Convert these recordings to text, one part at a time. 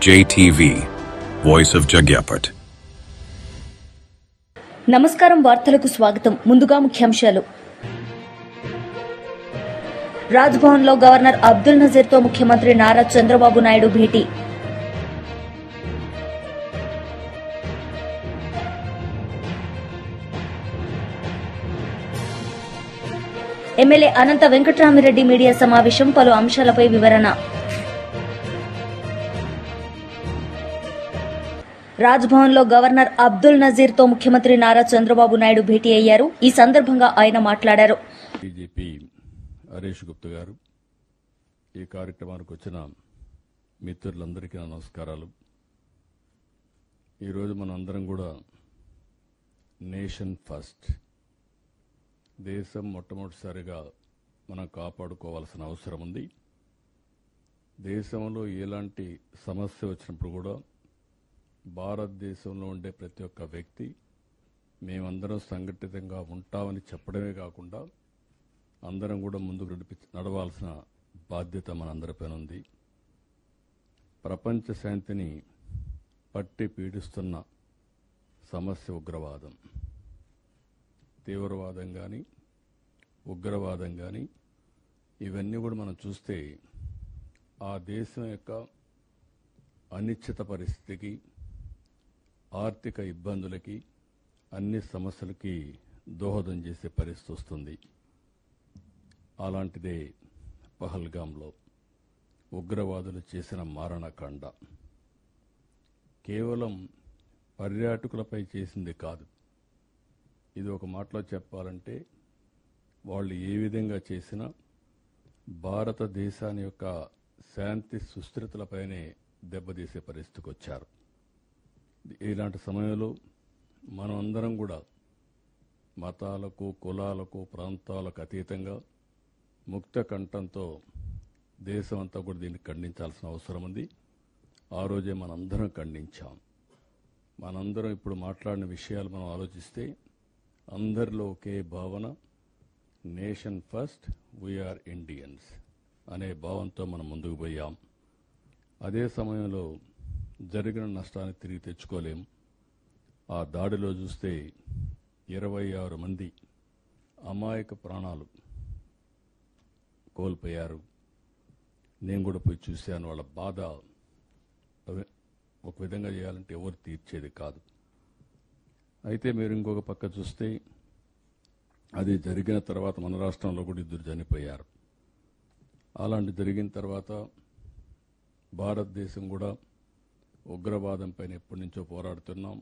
JTV, Voice of Jagyapet. నమస్కారం. వార్తలకు స్వాగతం. ముందుగా ముఖ్యాంశాలు. రాజ్భవన్లో గవర్నర్ అబ్దుల్ నజీర్తో ముఖ్యమంత్రి నారా చంద్రబాబు నాయుడు భేటీ. ఎమ్మెల్యే అనంత వెంకట్రామిరెడ్డి మీడియా సమావేశం, పలు అంశాలపై వివరణ. రాజ్భవన్లో గవర్నర్ అబ్దుల్ నజీర్తో ముఖ్యమంత్రి నారా చంద్రబాబు నాయుడు భేటీ అయ్యారు. ఈ సందర్భంగా ఆయన మాట్లాడారు. డీజీపీ హరీష్ గుప్తా గారు, ఈ కార్యక్రమానికి వచ్చిన మిత్రులందరికీ నమస్కారాలు. ఈరోజు మన అందరం కూడా నేషన్ ఫస్ట్, దేశం మొట్టమొదటిసారిగా మనం కాపాడుకోవాల్సిన అవసరం ఉంది. దేశంలో ఎలాంటి సమస్య వచ్చినప్పుడు కూడా భారతదేశంలో ఉండే ప్రతి ఒక్క వ్యక్తి మేమందరం సంఘటితంగా ఉంటామని చెప్పడమే కాకుండా అందరం కూడా ముందుకు నడవాల్సిన బాధ్యత మనందరిపైన ఉంది. ప్రపంచ శాంతిని పట్టి పీడిస్తున్న సమస్య ఉగ్రవాదం. తీవ్రవాదం కానీ ఉగ్రవాదం కానీ ఇవన్నీ కూడా మనం చూస్తే ఆ దేశం యొక్క అనిశ్చిత పరిస్థితికి, ఆర్థిక ఇబ్బందులకి, అన్ని సమస్యలకి దోహదం చేసే పరిస్థితి వస్తుంది. అలాంటిదే పహల్గాంలో ఉగ్రవాదులు చేసిన మారణకాండ. కేవలం పర్యాటకులపై చేసింది కాదు. ఇది ఒక మాటలో చెప్పాలంటే వాళ్ళు ఏ విధంగా చేసినా భారతదేశాన్ని యొక్క శాంతి సుస్థిరతలపైనే దెబ్బతీసే పరిస్థితికి వచ్చారు. ఇలాంటి సమయంలో మనం అందరం కూడా మతాలకు, కులాలకు, ప్రాంతాలకు అతీతంగా ముక్త కంఠంతో దేశం అంతా కూడా దీన్ని ఖండించాల్సిన అవసరం ఉంది. ఆ రోజే మనందరం ఖండించాం. మనందరం ఇప్పుడు మాట్లాడిన విషయాలు మనం ఆలోచిస్తే అందరిలో ఒకే భావన, నేషన్ ఫస్ట్, వీఆర్ ఇండియన్స్ అనే భావంతో మనం ముందుకు పోయాం. అదే సమయంలో జరిగిన నష్టాన్ని తిరిగి తెచ్చుకోలేం. ఆ దాడిలో చూస్తే 26 మంది అమాయక ప్రాణాలు కోల్పోయారు. నేను కూడా పోయి చూశాను. వాళ్ళ బాధ ఒక విధంగా చేయాలంటే ఎవరు తీర్చేది కాదు. అయితే మీరు ఇంకొక పక్క చూస్తే అది జరిగిన తర్వాత మన రాష్ట్రంలో కూడా 2 చనిపోయారు. అలాంటి జరిగిన తర్వాత భారతదేశం కూడా ఉగ్రవాదం పైన ఎప్పటి నుంచో పోరాడుతున్నాం.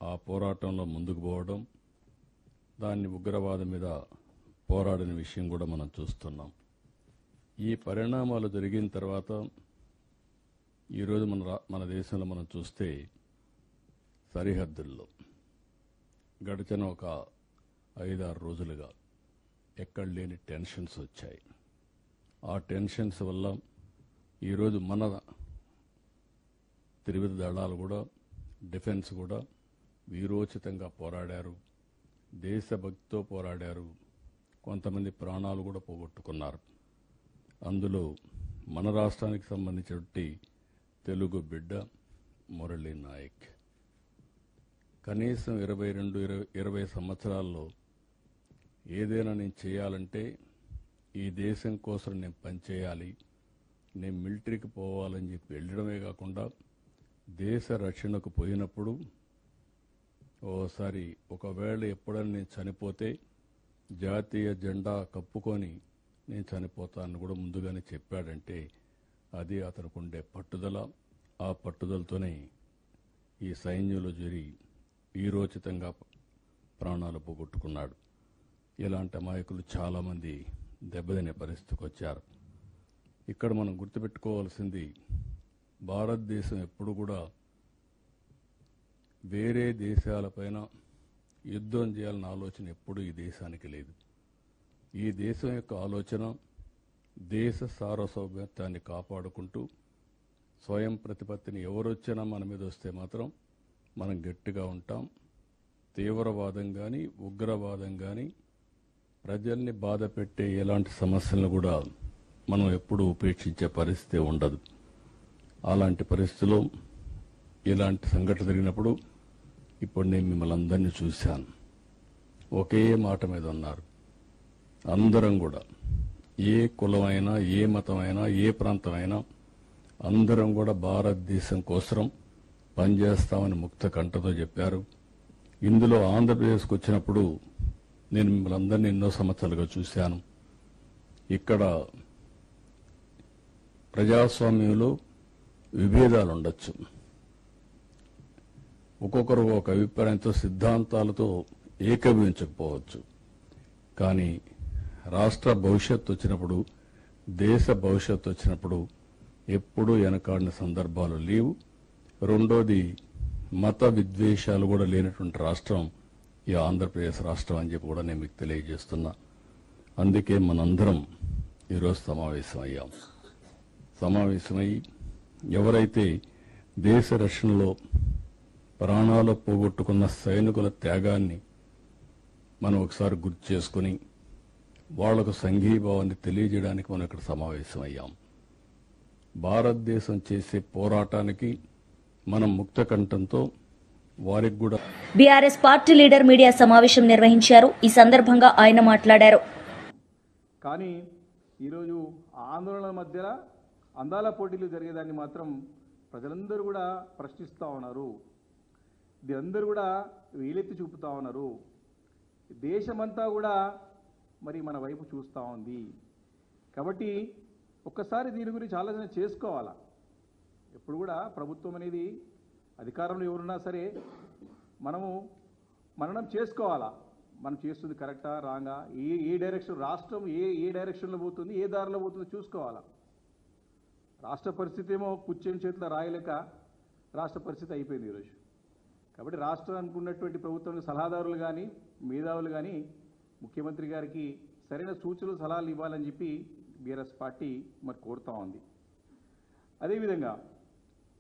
ఆ పోరాటంలో ముందుకు పోవడం, దాన్ని ఉగ్రవాదం మీద పోరాడిన విషయం కూడా మనం చూస్తున్నాం. ఈ పరిణామాలు జరిగిన తర్వాత ఈరోజు మన దేశంలో మనం చూస్తే సరిహద్దుల్లో గడిచిన ఒక 5-6 రోజులుగా ఎక్కడ లేని టెన్షన్స్ వచ్చాయి. ఆ టెన్షన్స్ వల్ల ఈరోజు మన త్రివిధ దళాలు కూడా, డిఫెన్స్ కూడా వీరోచితంగా పోరాడారు. దేశభక్తితో పోరాడారు. కొంతమంది ప్రాణాలు కూడా పోగొట్టుకున్నారు. అందులో మన రాష్ట్రానికి సంబంధించినటువంటి తెలుగు బిడ్డ మురళీ నాయక్ కనీసం 22-20 సంవత్సరాల్లో ఏదైనా నేను చేయాలంటే ఈ దేశం కోసం నేను పనిచేయాలి, నేను మిలిటరీకి పోవాలని చెప్పి వెళ్ళడమే కాకుండా దేశ రక్షణకు పోయినప్పుడు ఓసారి ఒకవేళ ఎప్పుడైనా నేను చనిపోతే జాతీయ జెండా కప్పుకొని నేను చనిపోతానని కూడా ముందుగానే చెప్పాడంటే అది అతనికి ఉండే పట్టుదల. ఆ పట్టుదలతోనే ఈ సైన్యంలో చేరి వీరోచితంగా ప్రాణాలు పోగొట్టుకున్నాడు. ఇలాంటి అమాయకులు చాలామంది దెబ్బతినే పరిస్థితికి వచ్చారు. ఇక్కడ మనం గుర్తుపెట్టుకోవాల్సింది, భారతదేశం ఎప్పుడు కూడా వేరే దేశాలపైన యుద్ధం చేయాలన్న ఆలోచన ఎప్పుడూ ఈ దేశానికి లేదు. ఈ దేశం యొక్క ఆలోచన దేశ సార్వభౌమత్వాన్ని కాపాడుకుంటూ స్వయం ప్రతిపత్తిని ఎవరొచ్చినా మన మీద వస్తే మాత్రం మనం గట్టిగా ఉంటాం. తీవ్రవాదం కానీ ఉగ్రవాదం కానీ ప్రజల్ని బాధ పెట్టే ఎలాంటి సమస్యలను కూడా మనం ఎప్పుడూ ఉపేక్షించే పరిస్థితి ఉండదు. అలాంటి పరిస్థితుల్లో ఇలాంటి సంఘటన జరిగినప్పుడు ఇప్పుడు నేను మిమ్మల్ని అందరినీ చూశాను. ఒకే మాట మీద ఉన్నారు. అందరం కూడా ఏ కులమైనా, ఏ మతమైనా, ఏ ప్రాంతమైనా అందరం కూడా భారతదేశం కోసం పనిచేస్తామని ముక్త కంఠతో చెప్పారు. ఇందులో ఆంధ్రప్రదేశ్కి వచ్చినప్పుడు నేను మిమ్మల్ని అందరినీ ఎన్నో సంవత్సరాలుగా చూశాను. ఇక్కడ ప్రజాస్వామ్యంలో విభేదాలు ఉండొచ్చు, ఒక్కొక్కరు ఒక అభిప్రాయంతో సిద్ధాంతాలతో ఏకీభవించకపోవచ్చు. కానీ రాష్ట్ర భవిష్యత్తు వచ్చినప్పుడు, దేశ భవిష్యత్తు వచ్చినప్పుడు ఎప్పుడూ వెనకాడిన సందర్భాలు లేవు. రెండోది, మత విద్వేషాలు కూడా లేనటువంటి రాష్ట్రం ఈ ఆంధ్రప్రదేశ్ రాష్ట్రం అని చెప్పి కూడా నేను మీకు తెలియజేస్తున్నా. అందుకే మనందరం ఈరోజు సమావేశమై ఎవరైతే దేశ రక్షణలో ప్రాణాలు పోగొట్టుకున్న సైనికుల త్యాగాన్ని మనం ఒకసారి గుర్తు చేసుకుని వాళ్లకు సంఘీభావాన్ని తెలియజేయడానికి మనం ఇక్కడ సమావేశమయ్యాం. భారతదేశం చేసే పోరాటానికి మనం ముక్త కంఠంతో వారికి కూడా. బీఆర్ఎస్ పార్టీ లీడర్ మీడియా సమావేశం నిర్వహించారు. ఈ సందర్భంగా ఆయన మాట్లాడారు. కానీ ఈరోజు ఆందోళనల మధ్య అందాల పోటీలు జరిగేదాన్ని మాత్రం ప్రజలందరూ కూడా ప్రశ్నిస్తూ ఉన్నారు. అందరూ కూడా వేలెత్తి చూపుతూ ఉన్నారు. దేశమంతా కూడా మరి మన వైపు చూస్తూ ఉంది. కాబట్టి ఒక్కసారి దీని గురించి ఆలోచన చేసుకోవాలా. ఎప్పుడు కూడా ప్రభుత్వం అనేది అధికారంలో ఎవరున్నా సరే మననం చేసుకోవాలా. మనం చేస్తుంది కరెక్టా రాంగా, ఏ డైరెక్షన్ రాష్ట్రం ఏ డైరెక్షన్లో పోతుంది, ఏ దారిలో పోతుందో చూసుకోవాలా. రాష్ట్ర పరిస్థితి ఏమో కూర్చొని చేతిలో రాయలేక రాష్ట్ర పరిస్థితి అయిపోయింది ఈరోజు. కాబట్టి రాష్ట్రానికి ఉన్నటువంటి ప్రభుత్వం సలహాదారులు కానీ, మేధావులు కానీ ముఖ్యమంత్రి గారికి సరైన సూచనలు, సలహాలు ఇవ్వాలని చెప్పి బీఆర్ఎస్ పార్టీ మరి కోరుతూ ఉంది. అదేవిధంగా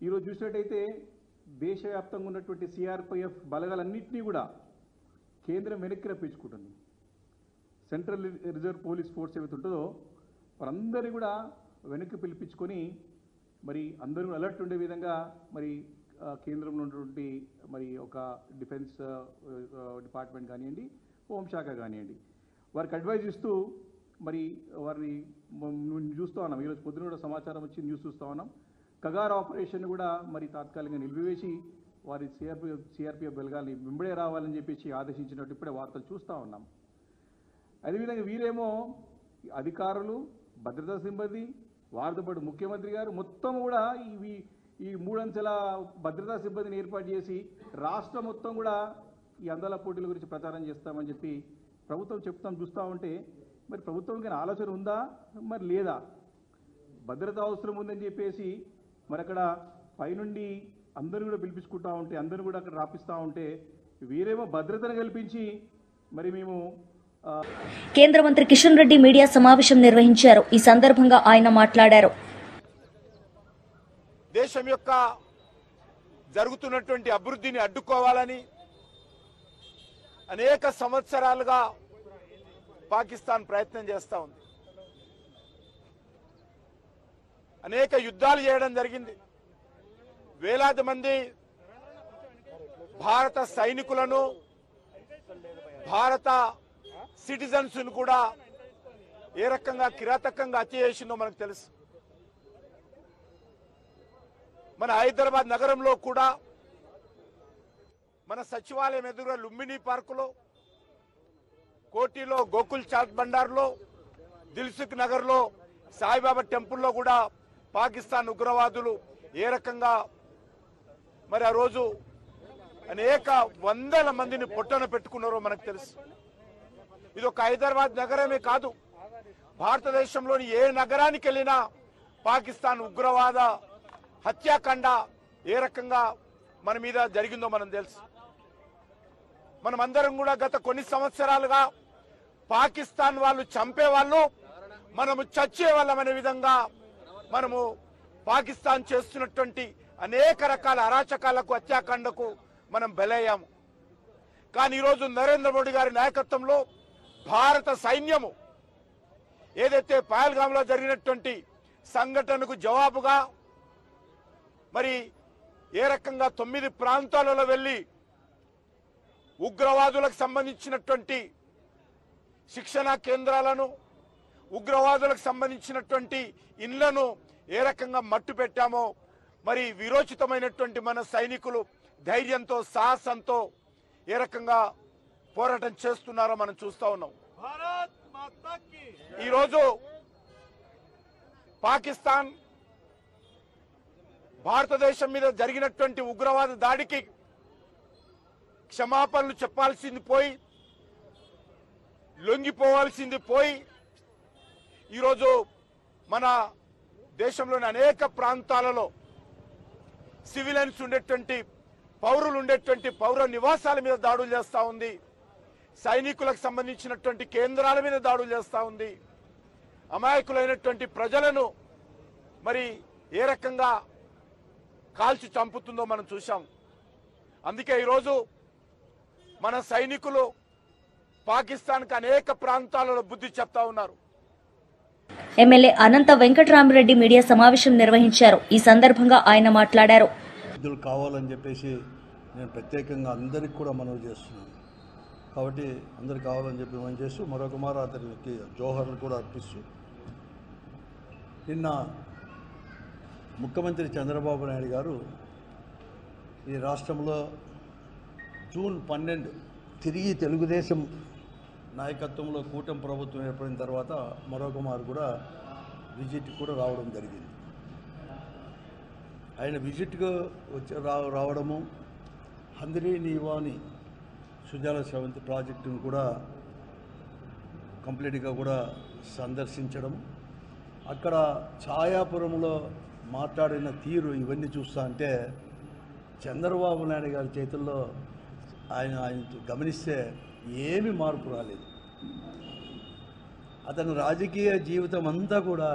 ఈరోజు చూసినట్టయితే దేశవ్యాప్తంగా ఉన్నటువంటి సిఆర్పిఎఫ్ బలగాలన్నింటినీ కూడా కేంద్రం వెనక్కి రప్పించుకుంటుంది. సెంట్రల్ రిజర్వ్ పోలీస్ ఫోర్స్ ఏమైతే ఉంటుందో వారందరినీ కూడా వెనక్కి పిలిపించుకొని మరి అందరూ అలర్ట్ ఉండే విధంగా మరి కేంద్రంలో ఉన్నటువంటి మరి ఒక డిఫెన్స్ డిపార్ట్మెంట్ కానివ్వండి, హోంశాఖ కానివ్వండి, వారికి అడ్వైజ్ ఇస్తూ మరి వారిని చూస్తూ ఉన్నాం. ఈరోజు పొద్దున కూడా సమాచారం వచ్చి న్యూస్ చూస్తూ ఉన్నాం. కగార్ ఆపరేషన్ కూడా మరి తాత్కాలికంగా నిలిపివేసి వారి సిఆర్పిఎఫ్ బలగాల్ని వెంబడే రావాలని చెప్పేసి ఆదేశించినట్టు ఇప్పుడే వార్తలు చూస్తూ ఉన్నాం. అదేవిధంగా వీరేమో అధికారులు, భద్రతా సిబ్బంది, వారితో పాటు ముఖ్యమంత్రి గారు మొత్తం కూడా ఈ మూడంచెల భద్రతా సిబ్బందిని ఏర్పాటు చేసి రాష్ట్రం మొత్తం కూడా ఈ అందాల పోటీల గురించి ప్రచారం చేస్తామని చెప్పి ప్రభుత్వం చూస్తూ ఉంటే మరి ప్రభుత్వంకి ఆలోచన ఉందా మరి లేదా? భద్రత అవసరం ఉందని చెప్పేసి మరి అక్కడ పైనుండి అందరూ కూడా పిలిపించుకుంటూ ఉంటే, అందరూ కూడా అక్కడ రాపిస్తూ ఉంటే వీరేమో భద్రతను కల్పించి మరి మేము. కేంద్ర మంత్రి కిషన్ రెడ్డి మీడియా సమావేశం నిర్వహించారు. ఈ సందర్భంగా ఆయన మాట్లాడారు. దేశం యొక్క జరుగుతున్నటువంటి అభివృద్ధిని అడ్డుకోవాలని అనేక సంవత్సరాలుగా పాకిస్తాన్ ప్రయత్నం చేస్తూ ఉంది. అనేక యుద్ధాలు చేయడం జరిగింది. వేలాది మంది భారత సైనికులను, భారత సిటిజన్స్ ను కూడా ఏ రకంగా కిరాతకంగా హత్య చేసిందో మనకు తెలుసు. మన హైదరాబాద్ నగరంలో కూడా మన సచివాలయం ఎదురుగా లుంబిని పార్కులో, కోటిలో, గోకుల్ చాట్ బండార్లో, దిల్సుఖ్ నగర్లో, సాయిబాబా టెంపుల్లో కూడా పాకిస్తాన్ ఉగ్రవాదులు ఏ రకంగా మరి ఆ రోజు అనేక వందల మందిని పొట్టన పెట్టుకున్నారో మనకు తెలుసు. ఇది ఒక హైదరాబాద్ నగరమే కాదు, భారతదేశంలోని ఏ నగరానికి వెళ్ళినా పాకిస్తాన్ ఉగ్రవాద హత్యాకాండ ఏ రకంగా మన మీద జరిగిందో మనం తెలుసు. మనమందరం కూడా గత కొన్ని సంవత్సరాలుగా పాకిస్తాన్ వాళ్ళు చంపేవాళ్ళు, మనము చచ్చేవాళ్ళం అనే విధంగా మనము పాకిస్తాన్ చేస్తున్నటువంటి అనేక రకాల అరాచకాలకు, హత్యాకాండకు మనం బలయ్యాము. కానీ ఈరోజు నరేంద్ర మోడీ గారి నాయకత్వంలో భారత సైన్యము ఏదైతే పహల్గామ్లో జరిగినటువంటి సంఘటనకు జవాబుగా మరి ఏ రకంగా 9 ప్రాంతాలలో వెళ్ళి ఉగ్రవాదులకు సంబంధించినటువంటి శిక్షణా కేంద్రాలను, ఉగ్రవాదులకు సంబంధించినటువంటి ఇళ్లను ఏ రకంగా మట్టు పెట్టామో, మరి విరోచితమైనటువంటి మన సైనికులు ధైర్యంతో, సాహసంతో ఏ రకంగా పోరాటం చేస్తున్నారో మనం చూస్తా ఉన్నాం. ఈరోజు పాకిస్తాన్ భారతదేశం మీద జరిగినటువంటి ఉగ్రవాద దాడికి క్షమాపణలు చెప్పాల్సింది పోయి, లొంగిపోవాల్సింది పోయి, ఈరోజు మన దేశంలోని అనేక ప్రాంతాలలో సివిలియన్స్ ఉండేటువంటి, పౌరులు ఉండేటువంటి పౌర నివాసాల మీద దాడులు చేస్తూ ఉంది. సైనికులకు సంబంధించినటువంటి కేంద్రాల మీద దాడులు చేస్తూ ఉంది. అమాయకులైనటువంటి ప్రజలను మరి ఏ రకంగా కాల్చి చంపుతుందో మనం చూశాం. అందుకే ఈరోజు మన సైనికులు పాకిస్తాన్కి అనేక ప్రాంతాలలో బుద్ధి చెప్తా ఉన్నారు. ఎమ్మెల్యే అనంత వెంకటరామరెడ్డి మీడియా సమావేశం నిర్వహించారు. ఈ సందర్భంగా ఆయన మాట్లాడారు. కావాలని చెప్పేసి నేను ప్రత్యేకంగా అందరికి కూడా మనవి చేస్తున్నాను. కాబట్టి అందరికి కావాలని చెప్పి మనం చేస్తూ మరొక మారు అతనికి జోహర్లు కూడా అర్పిస్తూ, నిన్న ముఖ్యమంత్రి చంద్రబాబు నాయుడు గారు ఈ రాష్ట్రంలో జూన్ 12 తిరిగి తెలుగుదేశం నాయకత్వంలో కూటమి ప్రభుత్వం ఏర్పడిన తర్వాత మరొక మారు కూడా విజిట్ కూడా రావడం జరిగింది. ఆయన విజిట్గా రావడము, హంద్రీ నీవాని సుజల స్రవంతి ప్రాజెక్టును కూడా కంప్లీట్గా కూడా సందర్శించడం, అక్కడ ఛాయాపురంలో మాట్లాడిన తీరు ఇవన్నీ చూస్తా అంటే చంద్రబాబు నాయుడు గారి చేతుల్లో ఆయన గమనిస్తే ఏమీ మార్పు రాలేదు. అతని రాజకీయ జీవితం అంతా కూడా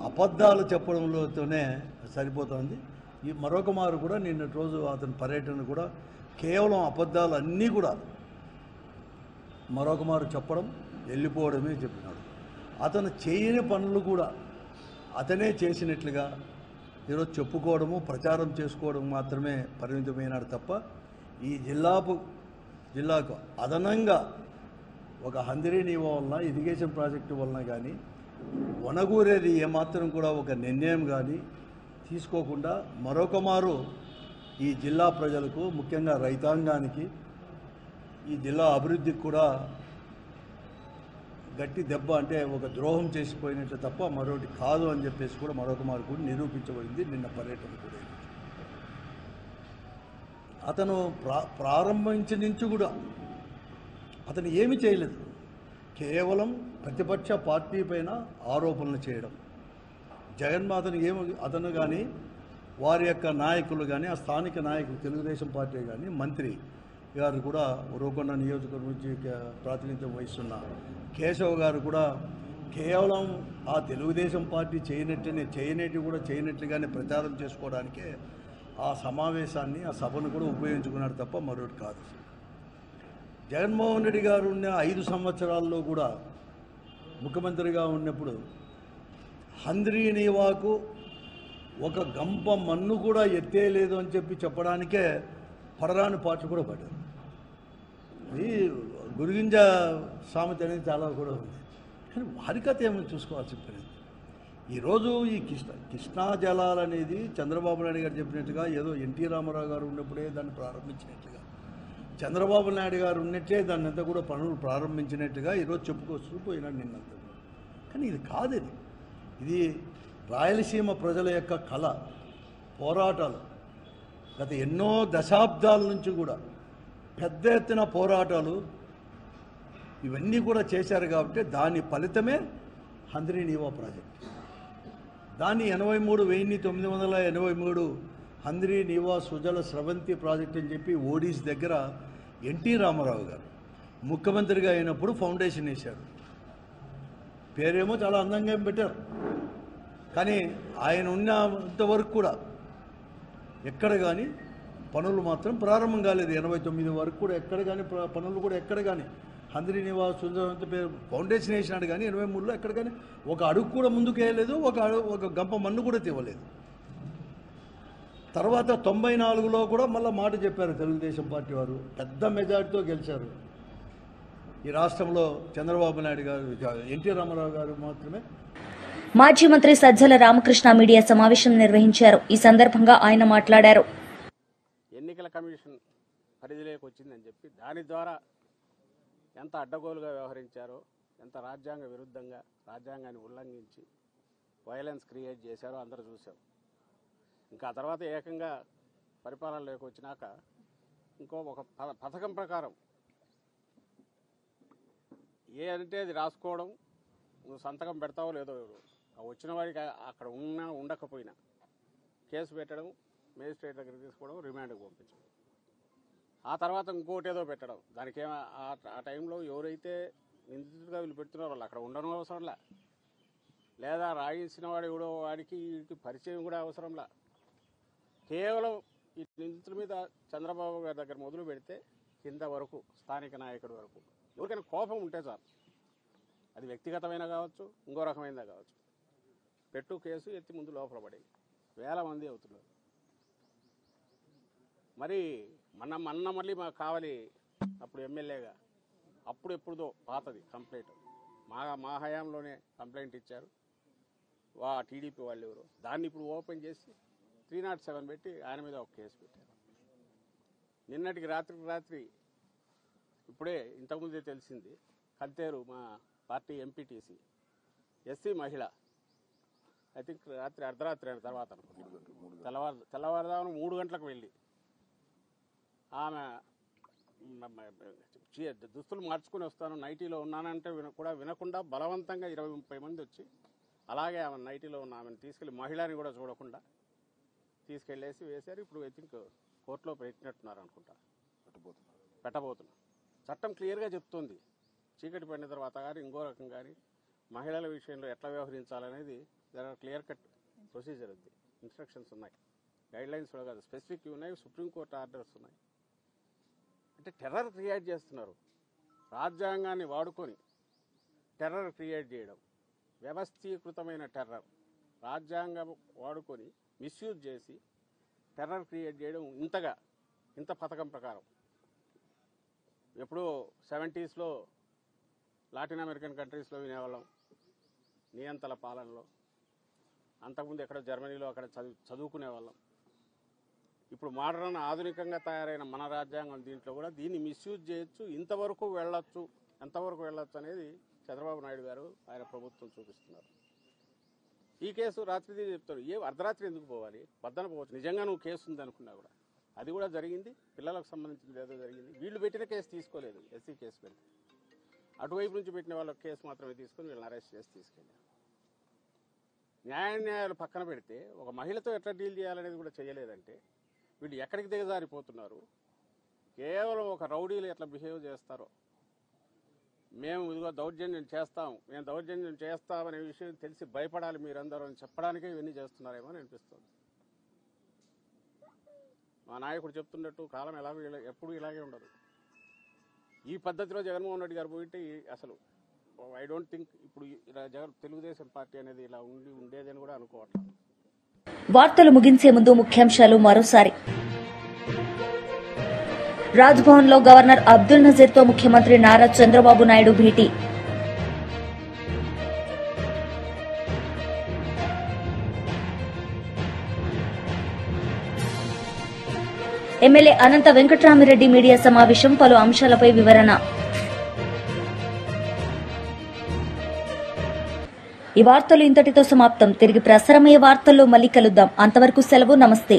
అబద్ధాలు చెప్పడంలోతోనే సరిపోతుంది. ఈ మరొక మారు కూడా నిన్నటి రోజు అతని పర్యటన కూడా కేవలం అబద్ధాలు అన్నీ కూడా మరొక మారు చెప్పడం, వెళ్ళిపోవడమే చెప్పినాడు. అతను చేయని పనులు కూడా అతనే చేసినట్లుగా ఈరోజు చెప్పుకోవడము, ప్రచారం చేసుకోవడం మాత్రమే పరిమితమైనాడు తప్ప ఈ జిల్లాకు అదనంగా ఒక హంద్రీ నీవా వలన, ఇరిగేషన్ ప్రాజెక్టు వలన కానీ వనగూరేది ఏమాత్రం కూడా ఒక నిర్ణయం కానీ తీసుకోకుండా మరొక మారు ఈ జిల్లా ప్రజలకు, ముఖ్యంగా రైతాంగానికి, ఈ జిల్లా అభివృద్ధికి కూడా గట్టి దెబ్బ, అంటే ఒక ద్రోహం చేసిపోయినట్టు తప్ప మరొకటి కాదు అని చెప్పేసి కూడా మరొక మారు కూడా నిరూపించబడింది నిన్న పర్యటన కూడా. అతను ప్రారంభించి నుంచి కూడా అతను ఏమీ చేయలేదు. కేవలం ప్రతిపక్ష పార్టీ పైన ఆరోపణలు చేయడం. జగన్మాతను అతను కానీ వారి యొక్క నాయకులు కానీ, ఆ స్థానిక నాయకులు, తెలుగుదేశం పార్టీ కానీ, మంత్రి గారు కూడా, ఉరవకొండ నియోజకవర్గం నుంచి ప్రాతినిధ్యం వహిస్తున్న కేశవ్ గారు కూడా కేవలం ఆ తెలుగుదేశం పార్టీ చేయనట్టుగానే ప్రచారం చేసుకోవడానికే ఆ సమావేశాన్ని, ఆ సభను కూడా ఉపయోగించుకున్నాడు తప్ప మరొకటి కాదు. జగన్మోహన్ రెడ్డి గారు ఉన్న 5 సంవత్సరాల్లో కూడా ముఖ్యమంత్రిగా ఉన్నప్పుడు హంద్రీ నీవాకు ఒక గంప మన్ను కూడా ఎత్తేయలేదు అని చెప్పడానికే పడరాని పాటలు కూడా పడ్డారు. ఇది గురిగింజ సామెత అనేది చాలా కూడా ఉంది. కానీ వారి కథ ఏమైనా చూసుకోవాల్సి పడింది. ఈరోజు ఈ కృష్ణా జలాలు అనేది చంద్రబాబు నాయుడు గారు చెప్పినట్టుగా ఏదో ఎన్టీ రామారావు గారు ఉన్నప్పుడే దాన్ని ప్రారంభించినట్టుగా, చంద్రబాబు నాయుడు గారు ఉన్నట్టే దాన్ని అంతా కూడా పనులు ప్రారంభించినట్టుగా ఈరోజు చెప్పుకొస్తూ పోయినాడు నిన్నంతా. కానీ ఇది కాదు. ఇది రాయలసీమ ప్రజల యొక్క కళ, పోరాటాలు. గత ఎన్నో దశాబ్దాల నుంచి కూడా పెద్ద ఎత్తున పోరాటాలు ఇవన్నీ కూడా చేశారు. కాబట్టి దాని ఫలితమే హంద్రీ నీవా ప్రాజెక్ట్. దాన్ని 1983 హంద్రీ నీవా సుజల స్రవంతి ప్రాజెక్ట్ అని చెప్పి ఓడిస్ దగ్గర ఎన్టీ రామారావు గారు ముఖ్యమంత్రిగా అయినప్పుడు ఫౌండేషన్ వేశారు. పేరేమో చాలా అందంగా పెట్టారు. కానీ ఆయన ఉన్నంతవరకు కూడా ఎక్కడ కానీ పనులు మాత్రం ప్రారంభం కాలేదు. 89 వరకు కూడా ఎక్కడ కానీ పనులు కూడా ఎక్కడ కానీ హంద్రీ నీవా సుజల పేరు ఫౌండేషన్ వేసినాడు. కానీ 83లో ఎక్కడ కానీ ఒక అడుగు కూడా ముందుకు వేయలేదు, ఒక గంప మన్ను కూడా తీవలేదు. తర్వాత 94లో కూడా మళ్ళీ మాట చెప్పారు తెలుగుదేశం పార్టీ వారు, పెద్ద మెజార్టీతో గెలిచారు. ఈ రాష్ట్రంలో చంద్రబాబు నాయుడు గారు, ఎన్టీ రామారావు గారు మాత్రమే. మాజీ మంత్రి సజ్జల రామకృష్ణ మీడియా సమావేశం నిర్వహించారు. ఈ సందర్భంగా ఆయన మాట్లాడారు. ఎన్నికల కమిషన్ పరిధిలోకి వచ్చిందని చెప్పి దాని ద్వారా ఎంత అడ్డగోలుగా వ్యవహరించారో, ఎంత రాజ్యాంగ విరుద్ధంగా రాజ్యాంగాన్ని ఉల్లంఘించి వైలెన్స్ క్రియేట్ చేశారో అందరూ చూసాం. ఇంకా తర్వాత ఏకంగా పరిపాలనలోకి వచ్చినాక ఒక పథకం ప్రకారం ఏ అంటే అది రాసుకోవడం, నువ్వు సంతకం పెడతావో లేదో, వచ్చిన వాడికి అక్కడ ఉన్నా ఉండకపోయినా కేసు పెట్టడం, మేజిస్ట్రేట్ దగ్గరికి తీసుకోవడం, రిమాండ్కి పంపించడం, ఆ తర్వాత ఇంకోటి ఏదో పెట్టడం. దానికి ఆ టైంలో ఎవరైతే నిందితుడిగా వీళ్ళు పెడుతున్నారో వాళ్ళు అక్కడ ఉండడం అవసరంలా, లేదా రాయించిన వాడు ఎవడో వాడికి వీడికి పరిచయం కూడా అవసరంలా. కేవలం ఈ నిందితుల మీద చంద్రబాబు గారి దగ్గర మొదలు పెడితే కింద వరకు స్థానిక నాయకుడి వరకు ఎవరికైనా కోపం ఉంటే చాలు, అది వ్యక్తిగతమైన కావచ్చు, ఇంకో రకమైనదా కావచ్చు, పెట్టు కేసు ఎత్తి ముందు లోపల పడి వేల మంది అవుతున్నారు. మరి మొన్న మళ్ళీ మాకు కావాలి అప్పుడు ఎమ్మెల్యేగా, అప్పుడు ఎప్పుడుదో పాతది కంప్లైంట్, మా హయాంలోనే కంప్లైంట్ ఇచ్చారు టీడీపీ వాళ్ళు ఎవరు, దాన్ని ఇప్పుడు ఓపెన్ చేసి 307 పెట్టి ఆయన మీద ఒక కేసు పెట్టారు. నిన్నటికి రాత్రి ఇప్పుడే ఇంతకుముందే తెలిసింది, కంతేరు మా పార్టీ ఎంపీటీసీ ఎస్సీ మహిళ, ఐ థింక్ రాత్రి అర్ధరాత్రి అయిన తర్వాత తెల్లవారుదామున 3 గంటలకు వెళ్ళి ఆమె దుస్తులు మార్చుకుని వస్తాను, నైటీలో ఉన్నానంటే కూడా వినకుండా బలవంతంగా 20-30 మంది వచ్చి అలాగే ఆమె నైటీలో ఉన్న ఆమెను తీసుకెళ్ళి, మహిళని కూడా చూడకుండా తీసుకెళ్ళేసి వేశారు. ఇప్పుడు ఐ థింక్ కోర్టులో పెట్టినట్టున్నారు అనుకుంటా, పెట్టబోతున్నారు. చట్టం క్లియర్గా చెప్తుంది, చీకటి పడిన తర్వాత కానీ ఇంకో రకం కానీ మహిళల విషయంలో ఎట్లా వ్యవహరించాలనేది క్లియర్ కట్ ప్రొసీజర్ ఉంది, ఇన్స్ట్రక్షన్స్ ఉన్నాయి, గైడ్లైన్స్ కూడా కాదు, స్పెసిఫిక్ ఉన్నాయి, సుప్రీంకోర్టు ఆర్డర్స్ ఉన్నాయి. అంటే టెర్రర్ క్రియేట్ చేస్తున్నారు, రాజ్యాంగాన్ని వాడుకొని టెర్రర్ క్రియేట్ చేయడం, వ్యవస్థీకృతమైన టెర్రర్, రాజ్యాంగం వాడుకొని మిస్యూజ్ చేసి టెర్రర్ క్రియేట్ చేయడం ఇంత పథకం ప్రకారం. ఎప్పుడూ 70s లాటిన్ అమెరికన్ కంట్రీస్లో వినేవాళ్ళం నియంతల పాలనలో, అంతకుముందు ఎక్కడ జర్మనీలో అక్కడ చదువుకునేవాళ్ళం. ఇప్పుడు మోడర్న్ ఆధునికంగా తయారైన మన రాజ్యాంగం దీంట్లో కూడా దీన్ని మిస్యూజ్ చేయొచ్చు, ఎంతవరకు వెళ్ళొచ్చు అనేది చంద్రబాబు నాయుడు గారు ఆయన ప్రభుత్వం చూపిస్తున్నారు. ఈ కేసు రాత్రిది చెప్తారు, అర్ధరాత్రి ఎందుకు పోవాలి, వద్దన పోవచ్చు, నిజంగా నువ్వు కేసు ఉంది అనుకున్నా కూడా. అది కూడా జరిగింది, పిల్లలకు సంబంధించింది ఏదో జరిగింది. వీళ్ళు పెట్టిన కేసు తీసుకోలేదు, ఎస్సీ కేసు పెడితే అటువైపు నుంచి పెట్టిన వాళ్ళ కేసు మాత్రమే తీసుకొని వీళ్ళని అరెస్ట్ చేసి తీసుకెళ్ళారు. న్యాయాలు పక్కన పెడితే ఒక మహిళతో ఎట్లా డీల్ చేయాలనేది కూడా చేయలేదంటే వీళ్ళు ఎక్కడికి దిగజారిపోతున్నారు. కేవలం ఒక రౌడీలు ఎట్లా బిహేవ్ చేస్తారో, మేము ఇదిగో దౌర్జన్యం చేస్తామనే విషయం తెలిసి భయపడాలి మీరందరూ అని చెప్పడానికే ఇవన్నీ చేస్తున్నారేమో అని అనిపిస్తుంది. మా నాయకుడు చెప్తున్నట్టు కాలం ఎప్పుడు ఇలాగే ఉండదు. ఈ పద్ధతిలో జగన్మోహన్ రెడ్డి గారు పోయింటే అసలు ఐ డోంట్ థింక్ ఇప్పుడు తెలుగుదేశం పార్టీ అనేది ఇలా ఉండేదని కూడా అనుకోవట్లేదు. వార్తలు ముగించే ముందు ముఖ్యాంశాలు మరోసారి. రాజ్భవన్లో గవర్నర్ అబ్దుల్ నజీర్తో ముఖ్యమంత్రి నారా చంద్రబాబు నాయుడు భేటీ. ఎమ్మెల్యే అనంత వెంకట్రామిరెడ్డి మీడియా సమావేశం, పలు అంశాలపై వివరణ. ఈ వార్తలు ఇంతటితో సమాప్తం. తిరిగి ప్రసారమయ్యే వార్తల్లో మళ్లీ కలుద్దాం. అంతవరకు సెలవు. నమస్తే.